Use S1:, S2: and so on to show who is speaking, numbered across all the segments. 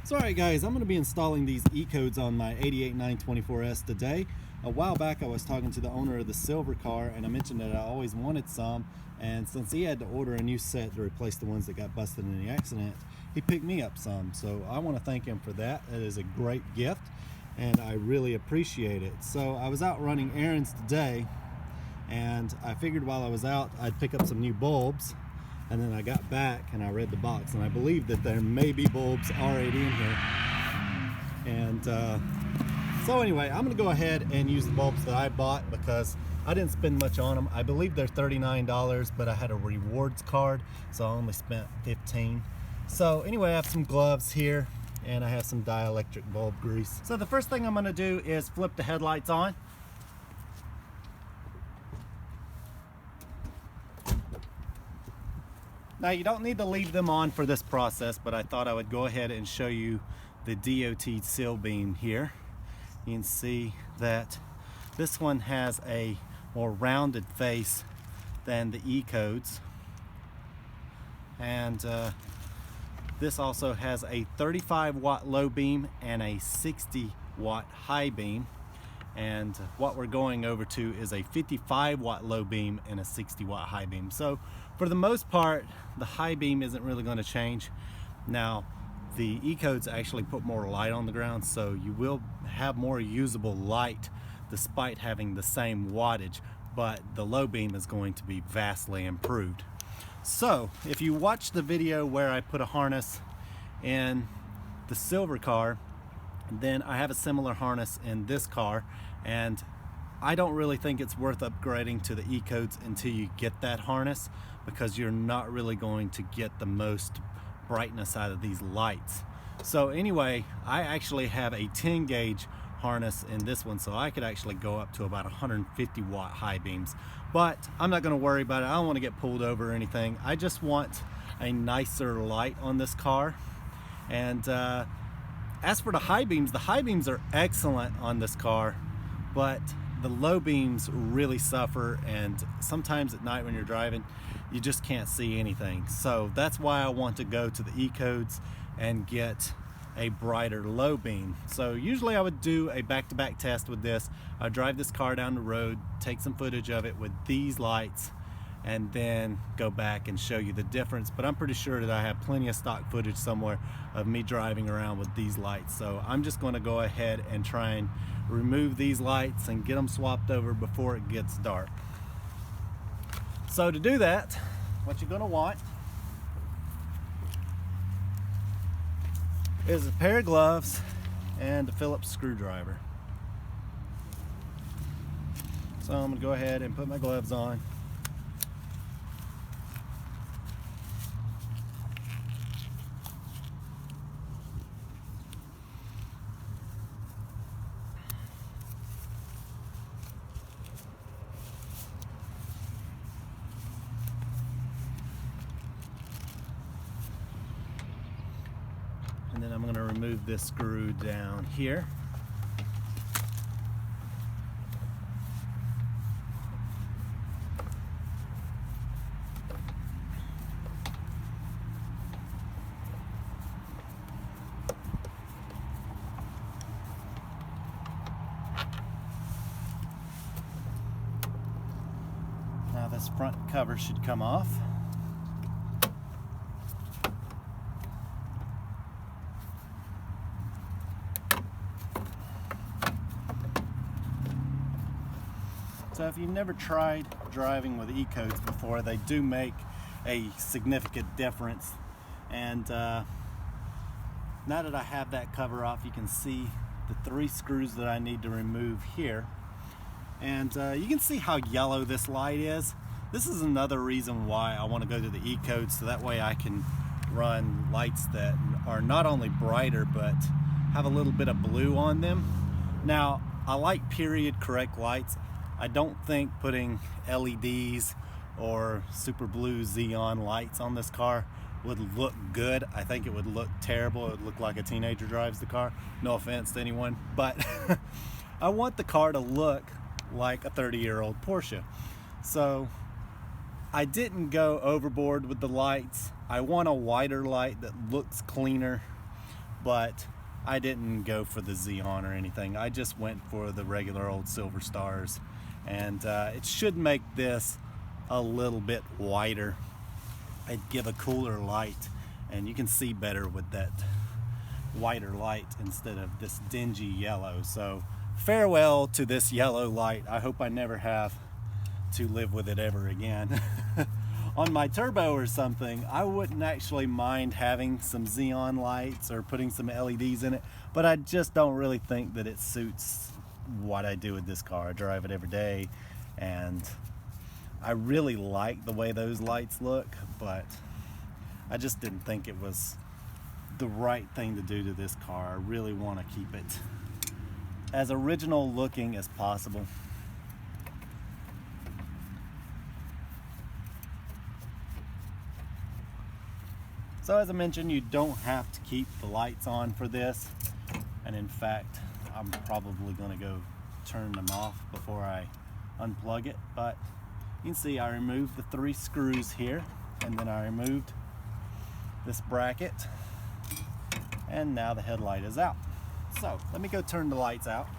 S1: So alright guys, I'm going to be installing these ecodes on my 88 924S today. A while back I was talking to the owner of the silver car and I mentioned that I always wanted some, and since he had to order a new set to replace the ones that got busted in the accident, he picked me up some. So I want to thank him for that. It is a great gift and I really appreciate it. So I was out running errands today and I figured while I was out I'd pick up some new bulbs. And then I got back and I read the box and I believe that there may be bulbs already in here. And so anyway, I'm gonna go ahead and use the bulbs that I bought because I didn't spend much on them. I believe they're $39, but I had a rewards card, so I only spent $15. So anyway, I have some gloves here and I have some dielectric bulb grease. So the first thing I'm gonna do is flip the headlights on. Now you don't need to leave them on for this process, but I thought I would go ahead and show you the DOT seal beam here. You can see that this one has a more rounded face than the ecodes, and this also has a 35-watt low beam and a 60-watt high beam. And what we're going over to is a 55-watt low beam and a 60-watt high beam. So for the most part, the high beam isn't really going to change. Now, the ecodes actually put more light on the ground, so you will have more usable light despite having the same wattage, but the low beam is going to be vastly improved. So if you watch the video where I put a harness in the silver car, then I have a similar harness in this car, and I don't really think it's worth upgrading to the ecodes until you get that harness, because you're not really going to get the most brightness out of these lights. So anyway, I actually have a 10 gauge harness in this one, so I could actually go up to about 150 watt high beams, but I'm not going to worry about it. I don't want to get pulled over or anything. I just want a nicer light on this car. And as for the high beams are excellent on this car, but the low beams really suffer, and sometimes at night when you're driving, you just can't see anything. So that's why I want to go to the ecodes and get a brighter low beam. So usually I would do a back-to-back test with this. I'd drive this car down the road, take some footage of it with these lights, and then go back and show you the difference. But I'm pretty sure that I have plenty of stock footage somewhere of me driving around with these lights. So I'm just going to go ahead and try and remove these lights and get them swapped over before it gets dark. So to do that, what you're going to want is a pair of gloves and a Phillips screwdriver. So I'm going to go ahead and put my gloves on. And then I'm going to remove this screw down here. Now this front cover should come off. So if you've never tried driving with ecodes before, they do make a significant difference. And now that I have that cover off, you can see the 3 screws that I need to remove here. And you can see how yellow this light is. This is another reason why I want to go to the ecodes, so that way I can run lights that are not only brighter but have a little bit of blue on them. Now, I like period correct lights. I don't think putting LEDs or super blue xenon lights on this car would look good. I think it would look terrible. It would look like a teenager drives the car. No offense to anyone, but I want the car to look like a 30-year-old Porsche. So I didn't go overboard with the lights. I want a wider light that looks cleaner, but I didn't go for the Xeon or anything. I just went for the regular old silver stars, and it should make this a little bit whiter. It'd give a cooler light, and you can see better with that whiter light instead of this dingy yellow. So farewell to this yellow light. I hope I never have to live with it ever again. On my turbo or something, I wouldn't actually mind having some xenon lights or putting some LEDs in it, but I just don't really think that it suits what I do with this car. I drive it every day, and I really like the way those lights look, but I just didn't think it was the right thing to do to this car. I really want to keep it as original looking as possible. So as I mentioned, you don't have to keep the lights on for this, and in fact I'm probably going to go turn them off before I unplug it. But you can see I removed the 3 screws here, and then I removed this bracket, and now the headlight is out. So let me go turn the lights out.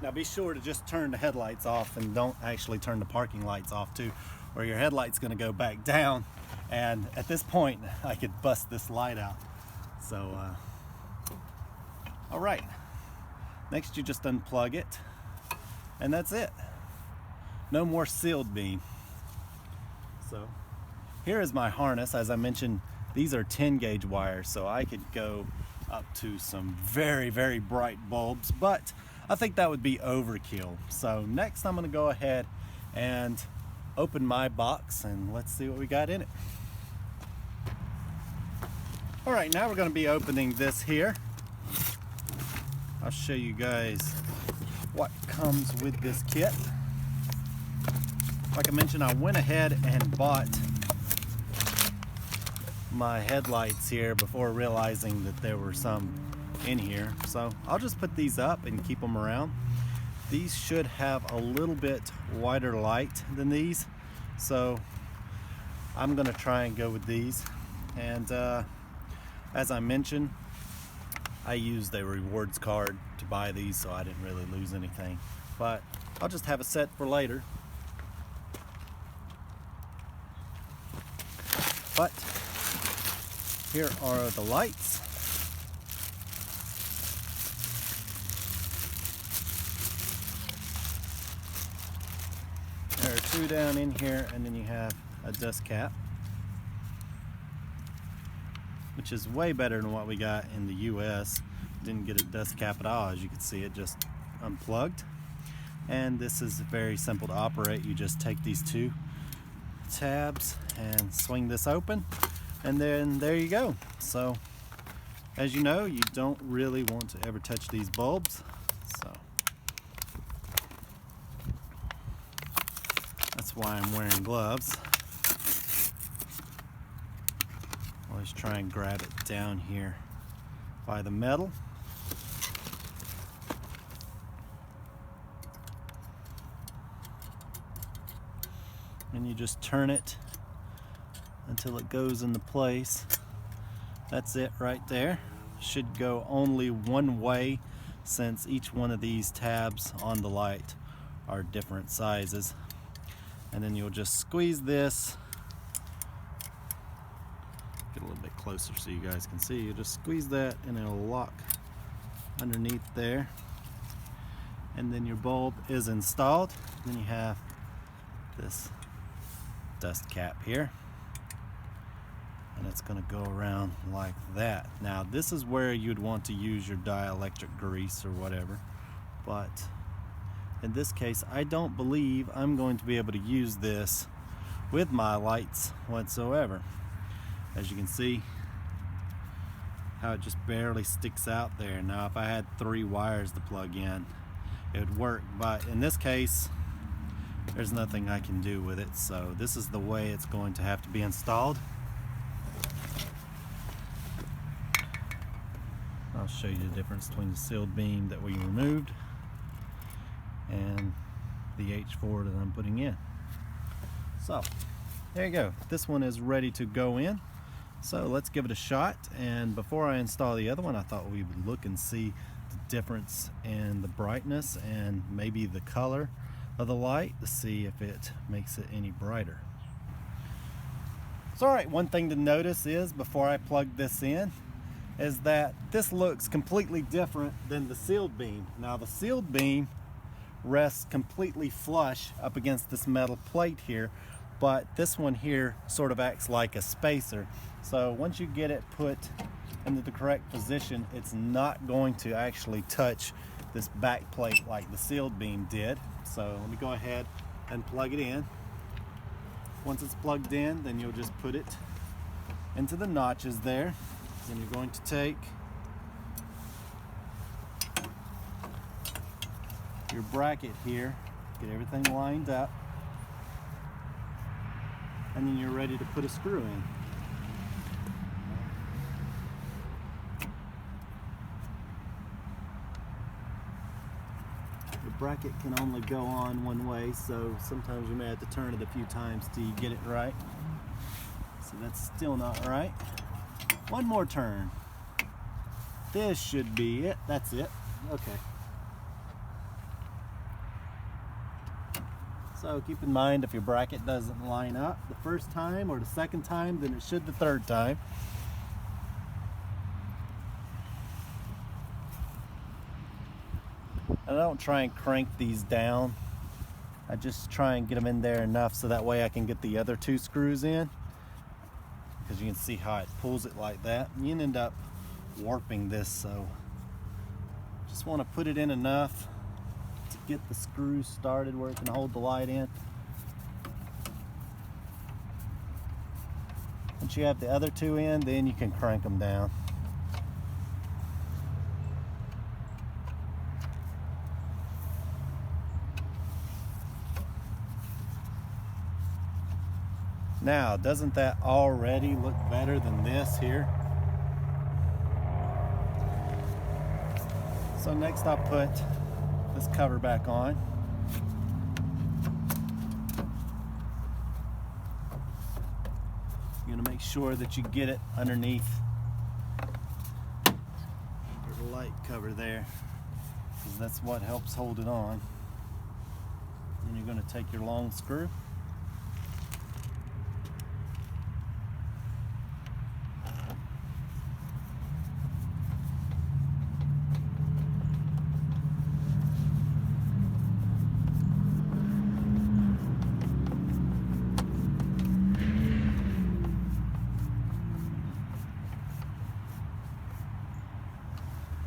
S1: Now be sure to just turn the headlights off, and don't actually turn the parking lights off too, or your headlight's going to go back down, and at this point I could bust this light out. So all right, next you just unplug it, and that's it. No more sealed beam. So here is my harness. As I mentioned, these are 10 gauge wires, so I could go up to some very, very bright bulbs, but I think that would be overkill. So next I'm going to go ahead and open my box, and let's see what we got in it. All right, now we're going to be opening this here. I'll show you guys what comes with this kit. Like I mentioned, I went ahead and bought my headlights here before realizing that there were some in here. So I'll just put these up and keep them around. These should have a little bit wider light than these, so I'm gonna try and go with these. And as I mentioned, I used a rewards card to buy these, so I didn't really lose anything, but I'll just have a set for later. But here are the lights. There are 2 down in here, and then you have a dust cap, which is way better than what we got in the US. Didn't get a dust cap at all. As you can see, it just unplugged. And this is very simple to operate. You just take these 2 tabs and swing this open, and then there you go. So as you know, you don't really want to ever touch these bulbs, so that's why I'm wearing gloves. Always try and grab it down here by the metal. And you just turn it until it goes into place. That's it right there. Should go only one way, since each one of these tabs on the light are different sizes. And then you'll just squeeze this. Get a little bit closer so you guys can see. You just squeeze that and it'll lock underneath there. And then your bulb is installed. Then you have this dust cap here, and it's going to go around like that. Now this is where you'd want to use your dielectric grease or whatever, but in this case I don't believe I'm going to be able to use this with my lights whatsoever. As you can see how it just barely sticks out there. Now if I had 3 wires to plug in, it would work, but in this case there's nothing I can do with it. So this is the way it's going to have to be installed. I'll show you the difference between the sealed beam that we removed and the H4 that I'm putting in. So There you go. This one is ready to go in. So let's give it a shot. And before I install the other one, I thought we would look and see the difference in the brightness and maybe the color of the light to see if it makes it any brighter. So alright, one thing to notice is before I plug this in is that this looks completely different than the sealed beam. Now the sealed beam rests completely flush up against this metal plate here, but this one here sort of acts like a spacer. So once you get it put into the correct position, it's not going to actually touch this back plate like the sealed beam did. So let me go ahead and plug it in. Once it's plugged in, then you'll just put it into the notches there. Then you're going to take your bracket here, get everything lined up, and then you're ready to put a screw in. The bracket can only go on one way, so sometimes you may have to turn it a few times till you get it right. So that's still not right. One more turn. This should be it. That's it. Okay. So keep in mind, if your bracket doesn't line up the first time or the second time, then it should the third time. And I don't try and crank these down. I just try and get them in there enough so that way I can get the other two screws in. Because you can see how it pulls it like that. You can end up warping this, so just want to put it in enough to get the screws started where it can hold the light in. Once you have the other two in, then you can crank them down. Now, doesn't that already look better than this here? So next I'll put this cover back on. You're gonna make sure that you get it underneath your light cover there, because that's what helps hold it on. Then you're gonna take your long screw.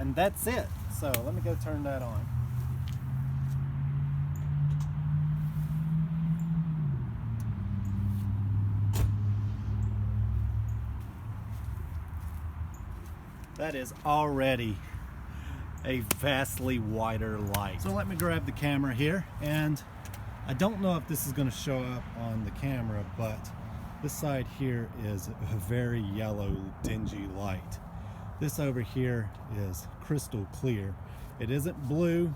S1: And that's it. So let me go turn that on. That is already a vastly wider light. So let me grab the camera here, and I don't know if this is going to show up on the camera, but this side here is a very yellow, dingy light. This over here is crystal clear. It isn't blue,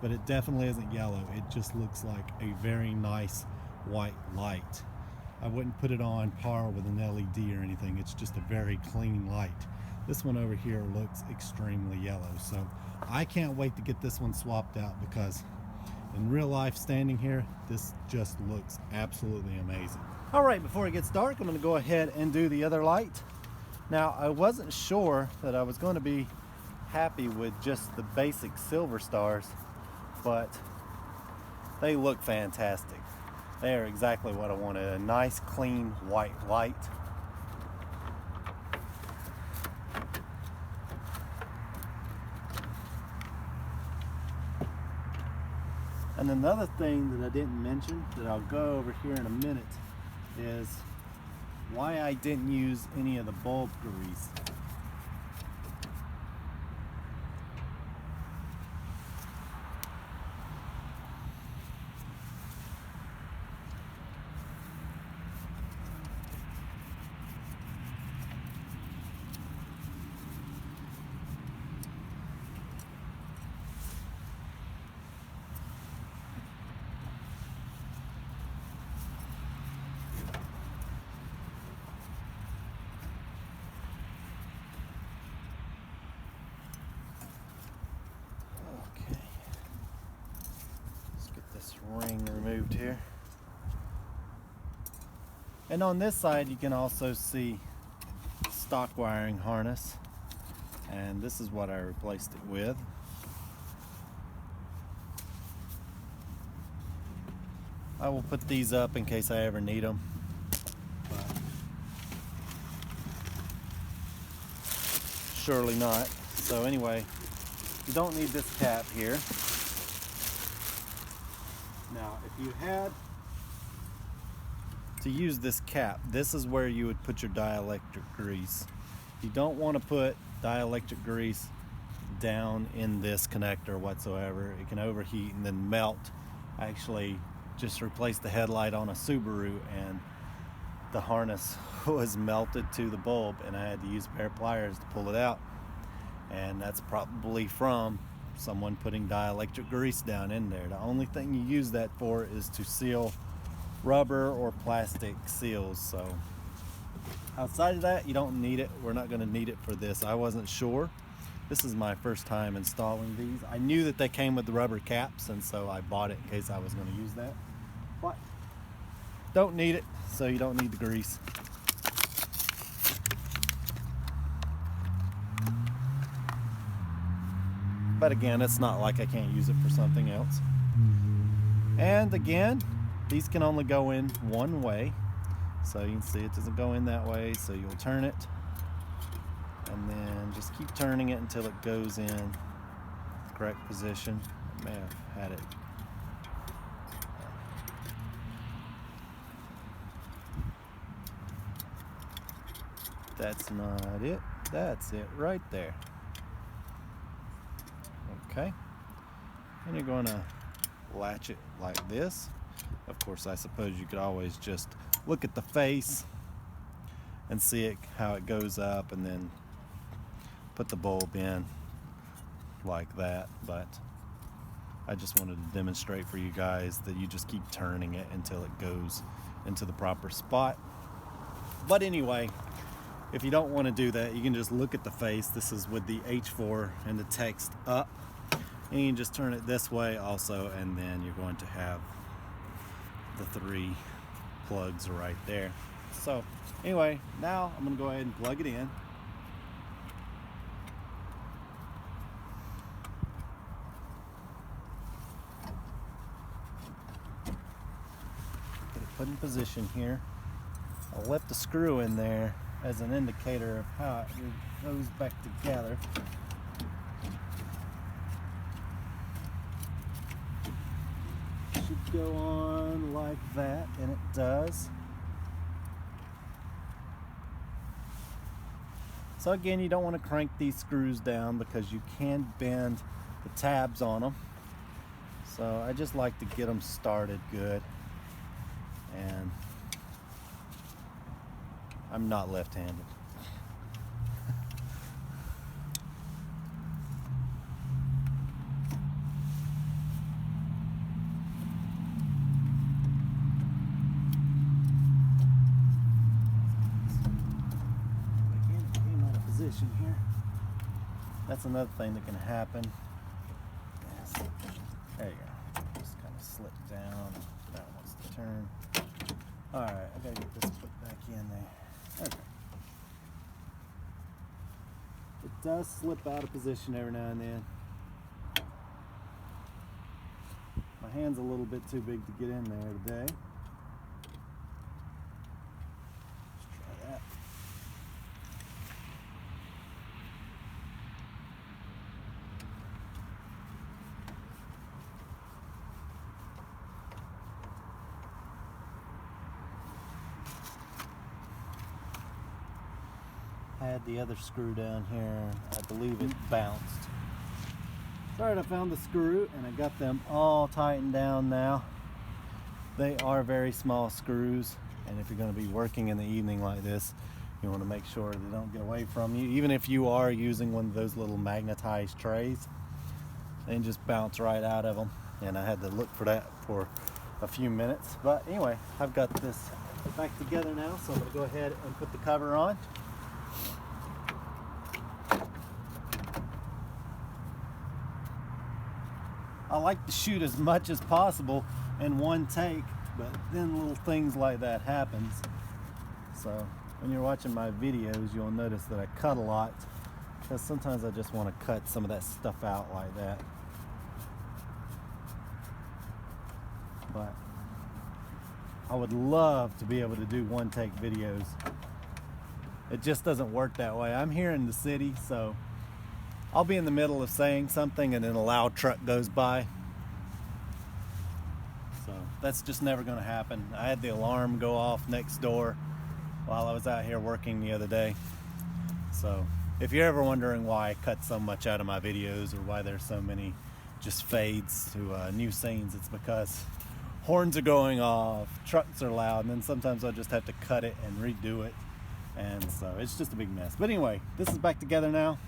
S1: but it definitely isn't yellow. It just looks like a very nice white light. I wouldn't put it on par with an LED or anything. It's just a very clean light. This one over here looks extremely yellow. So I can't wait to get this one swapped out, because in real life, standing here, this just looks absolutely amazing. All right, before it gets dark, I'm gonna go ahead and do the other light. Now, I wasn't sure that I was going to be happy with just the basic silver stars, but they look fantastic. They are exactly what I wanted, a nice, clean, white light. And another thing that I didn't mention that I'll go over here in a minute is why I didn't use any of the bulb grease. removed here. And on this side you can also see stock wiring harness, and this is what I replaced it with. I will put these up in case I ever need them. Surely not. So anyway, you don't need this cap here. Now, if you had to use this cap, this is where you would put your dielectric grease. You don't want to put dielectric grease down in this connector whatsoever. It can overheat and then melt. I actually just replaced the headlight on a Subaru and the harness was melted to the bulb and I had to use a pair of pliers to pull it out, and that's probably from someone putting dielectric grease down in there. The only thing you use that for is to seal rubber or plastic seals. So outside of that, you don't need it. We're not going to need it for this. I wasn't sure. This is my first time installing these. I knew that they came with the rubber caps, and so I bought it in case I was going to use that. But don't need it, so you don't need the grease. But again, it's not like I can't use it for something else. And again, these can only go in one way. So you can see it doesn't go in that way, so you'll turn it and then just keep turning it until it goes in the correct position. I may have had it. That's not it. That's it right there. Okay. And you're going to latch it like this. Of course, I suppose you could always just look at the face and see it, how it goes up, and then put the bulb in like that. But I just wanted to demonstrate for you guys that you just keep turning it until it goes into the proper spot. But anyway, if you don't want to do that, you can just look at the face. This is with the H4 and the text up. And you can just turn it this way also, and then you're going to have the 3 plugs right there. So anyway, now I'm going to go ahead and plug it in. Get it put in position here. I left the screw in there as an indicator of how it goes back together. Should go on like that, and it does. So again, you don't want to crank these screws down because you can bend the tabs on them. So I just like to get them started good. And I'm not left-handed. Here. That's another thing that can happen. Yes. There you go. Just kind of slip down. That wants to turn. Alright, I gotta get this put back in there. Okay. It does slip out of position every now and then. My hand's a little bit too big to get in there today. Let's try that. Had the other screw down here. I believe it bounced. Alright, I found the screw and I got them all tightened down now. They are very small screws, and if you're going to be working in the evening like this, you want to make sure they don't get away from you. Even if you are using one of those little magnetized trays, they just bounce right out of them. And I had to look for that for a few minutes. But anyway, I've got this back together now, so I'm going to go ahead and put the cover on. I like to shoot as much as possible in one take, but then little things like that happens. So when you're watching my videos, you'll notice that I cut a lot, because sometimes I just want to cut some of that stuff out like that. But I would love to be able to do one take videos. It just doesn't work that way. I'm here in the city, so I'll be in the middle of saying something and then a loud truck goes by. So that's just never going to happen. I had the alarm go off next door while I was out here working the other day. So if you're ever wondering why I cut so much out of my videos, or why there's so many just fades to new scenes, it's because horns are going off, trucks are loud, and then sometimes I'll just have to cut it and redo it. And so it's just a big mess. But anyway, this is back together now.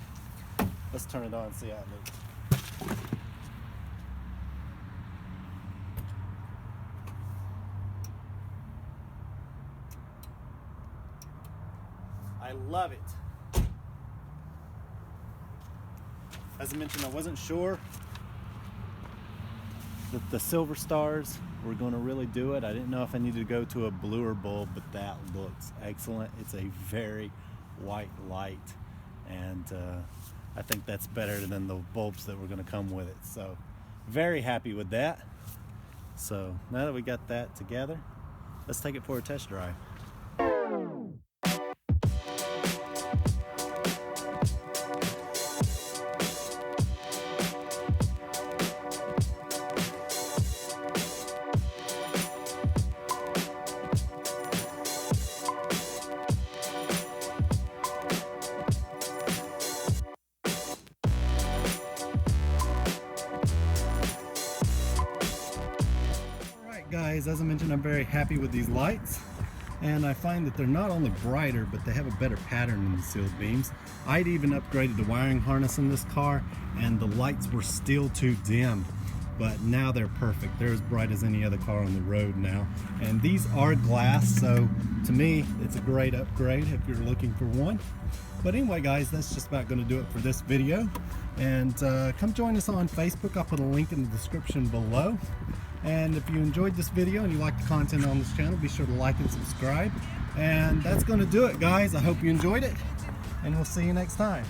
S1: Let's turn it on and see how it looks. I love it. As I mentioned, I wasn't sure that the silver stars were going to really do it. I didn't know if I needed to go to a bluer bulb, but that looks excellent. It's a very white light, and I think that's better than the bulbs that were going to come with it. So very happy with that. So now that we got that together, let's take it for a test drive. Guys, as I mentioned, I'm very happy with these lights, and I find that they're not only brighter, but they have a better pattern than the sealed beams. I'd even upgraded the wiring harness in this car, and the lights were still too dim, but now they're perfect. They're as bright as any other car on the road now. And these are glass, so to me it's a great upgrade if you're looking for one. But anyway guys, that's just about going to do it for this video, and come join us on Facebook. I'll put a link in the description below. And if you enjoyed this video and you like the content on this channel, be sure to like and subscribe. And that's going to do it, guys. I hope you enjoyed it, and we'll see you next time.